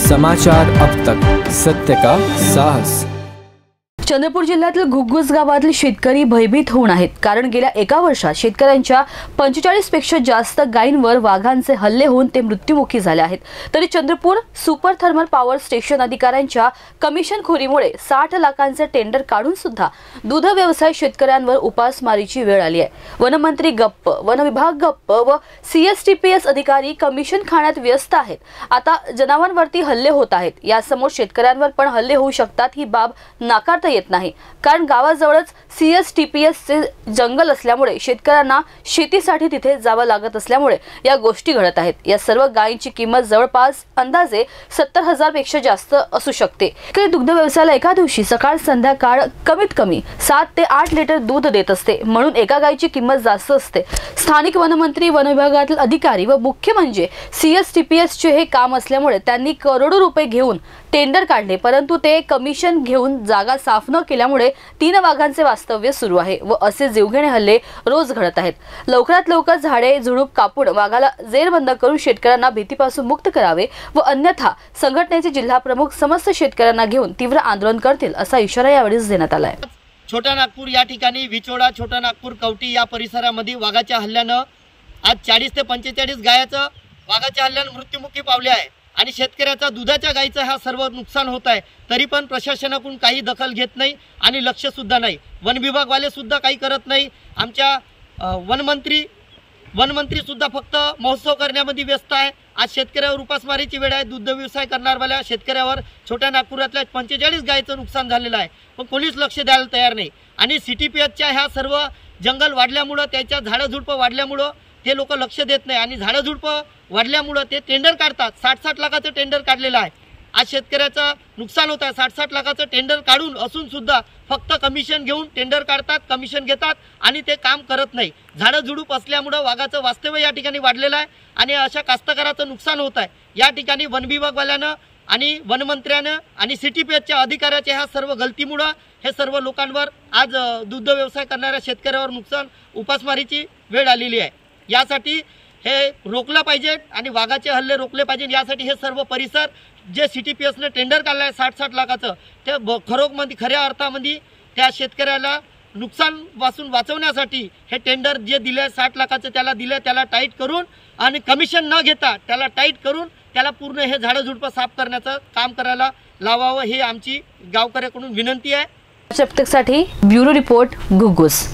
समाचार अब तक, सत्य का साहस। चंद्रपूर जिल्ह्यातील घुग्गुस गावातील शेतकरी भयभीत होऊन आहेत, कारण गेल्या एका वर्षात शेतकऱ्यांच्या 45 पेक्षा जास्त गायींवर वाघांचे हल्ले होऊन ते मृत्युमुखी झाले आहेत। तरी Chandrapur super thermal power station अधिकाऱ्यांच्या कमिशनखोरीमुळे 60 लाखांचे टेंडर काढून सुद्धा दूध व्यवसाय शेतकऱ्यांवर उपासमारीची वेळ आली आहे। वनमंत्री गप्प, वन विभाग गप्प व CSTPS अधिकारी कमिशन खाण्यात व्यस्त आहेत। आता जनावरांवरती हल्ले होत आहेत, यासमोर शेतकऱ्यांवर पण हल्ले होऊ शकतात ही बाब नाकारता येत नाही, कारण गावाजवळच CSTPS चे जंगल असल्यामुळे शेतकऱ्यांना शेतीसाठी तिथे जावं लागत असल्यामुळे या गोष्टी घडत आहेत। या सर्व गायींची किंमत जवळपास अंदाजे 70,000 पेक्षा जास्त असू शकते। दुग्ध व्यवसायाला एका दिवशी सकाळ संध्याकाळ कमीत कमी 7 ते 8 लिटर दूध देत असते, म्हणून एका गायीची किंमत जास्त असते। स्थानिक वनमंत्री, वन विभागातील अधिकारी व मुख्य म्हणजे CSTPS चे हे काम असल्यामुळे त्यांनी करोडो रुपये घेऊन टेंडर काढले, परंतु ते कमिशन घेऊन जागा साफ न केल्यामुळे 3 वाघांचे वास्तव्य सुरू आहे व असे जीवघेणे हल्ले रोज घडत आहेत। लवकरात लवकर झाडे झुडूप कापून वाघाला जेरबंद करून शेतकऱ्यांना भीतीपासून मुक्त करावे व अन्यथा संघटनेचे जिल्हा प्रमुख समस्त शेतकऱ्यांना घेऊन तीव्र आंदोलन करतील, असा इशारा यावेळी देण्यात आला आहे। छोटा नागपूर या ठिकाणी विचोडा, छोटा नागपूर, कवटी या परिसरामध्ये वाघाच्या हल्ल्यानं आज 40 ते 45 गायाचं वाघाच्या हल्ल्यानं मृत्युमुखी पावले आहे आणि शेतकऱ्याचा दुधाच्या गायीचं हा सर्व नुकसान होत आहे। तरी पण प्रशासनाकडून काही दखल घेत नाही आणि लक्ष सुद्धा नाही। वन विभागवाले सुद्धा काही करत नाही। आमच्या वनमंत्री सुद्धा फक्त महोत्सव करण्यामध्ये व्यस्त आहे। आज शेतकऱ्यावर उपासमारीची वेळ आहे। दुग्ध व्यवसाय करणाऱ्या शेतकऱ्यावर छोट्या नागपुरातल्या 45 गायीचं नुकसान झालेलं आहे, पण कोणीच लक्ष द्यायला तयार नाही। आणि CTPSच्या ह्या सर्व जंगल वाढल्यामुळं, त्याच्या झाडं झुडपं वाढल्यामुळं ते लोक लक्ष देत नाही आणि झाडं झुडपं वाढल्यामुळं ते टेंडर काढतात। 60 लाखाचं टेंडर काढलेलं आहे। आज शेतकऱ्याचं नुकसान होत आहे। 60 लाखाचं टेंडर काढून असून सुद्धा फक्त कमिशन घेऊन टेंडर काढतात, कमिशन घेतात आणि ते काम करत नाही। झाडं झुडूप असल्यामुळं वाघाचं वास्तव्य या ठिकाणी वाढलेलं आहे आणि अशा कास्तकाराचं नुकसान होत आहे। या ठिकाणी वन विभागवाल्यानं आणि वनमंत्र्यानं आणि CTPSच्या अधिकाऱ्याच्या ह्या सर्व गलतीमुळं हे सर्व लोकांवर आज दुग्ध व्यवसाय करणाऱ्या शेतकऱ्यावर नुकसान, उपासमारीची वेळ आलेली आहे। यासाठी हे रोखलं पाहिजे आणि वाघाचे हल्ले रोखले पाहिजे। यासाठी हे सर्व परिसर जे CTPSने टेंडर काढलं आहे 60 लाखाचं, ते खऱ्या अर्थामध्ये त्या शेतकऱ्याला नुकसान पासून वाचवण्यासाठी हे टेंडर जे दिले 60 लाखाचं त्याला टाईट करून आणि कमिशन न घेता त्याला टाईट करून त्याला पूर्ण हे झाडं झुडपं साफ करण्याचं काम करायला लावावं, ही आमची गावकऱ्याकडून विनंती आहे। प्रत्येकासाठी ब्युरो रिपोर्ट घुग्गुस।